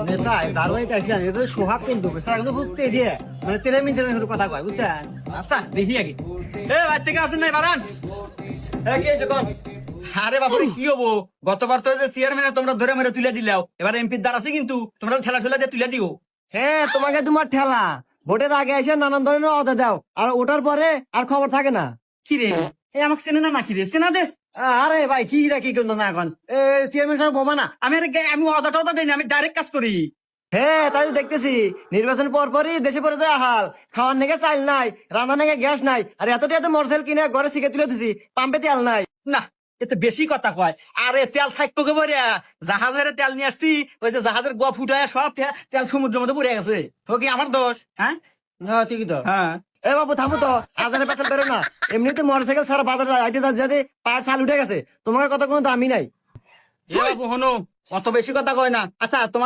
নেতা দারুই কাইছিলেন এটা তো সোহাগ কিন্তু স্যার কিন্তু খুব তেজে মানে তেলে মিনিটের শুরু কথা কয় বুঝছেন আচ্ছা দেখি আগে এ ভাই থেকে আসেন নাই বারান কি হয়েছে কোন আরে বাবু কি হবো গতবার তো যে চেয়ারম্যানে তোমরা ধরে মেরে তুলে দিলাও এবার এমপির দ্বার আছে কিন্তু তোমরা ঠেলা ঠেলা দিয়ে তুলে দিও হ্যাঁ তোমাকে তোমার ঠেলা ভোটের আগে এসে নানান ধরনের অদা দাও আর ওটার পরে আর খবর থাকে না কি রে এ আমাকে চেনে না নাকি রে চেনা দে আরে ভাই কি কি করলো না এখন চেয়ারম্যান সাহেব বোমা না আমি অদা টদা দিই না আমি ডাইরেক্ট কাজ করি হ্যাঁ তাই তো দেখতেছি নির্বাচন পর পরই দেশে পড়ে যায় হাল খাওয়ার নাকি চাল নাই রান্না নাকি গ্যাস নাই আর এতটা এত মোটরসাইকেল কিনে ঘরে শিখে তুলে দিছি পাম্পে তেল নাই না এ তো বেশি কথা কয় আরে তেল থাকতো কে বলে জাহাজের তেল নিয়ে আসছি ওই যে জাহাজের গোয়া ফুটায় সব তেল সমুদ্রের মধ্যে পড়ে গেছে ও কি আমার দোষ হ্যাঁ হ্যাঁ ঠিকই তো হ্যাঁ এ বাবু থামো তো আজারে পেছাল বেরো না এমনিতে মোটরসাইকেল সারা বাজার আইতে যাতে পায়ের ছাল উঠে গেছে তোমার কথা কোনো দামই নাই এ বাবু হনো অত বেশি কথা কয় না আচ্ছা তোমার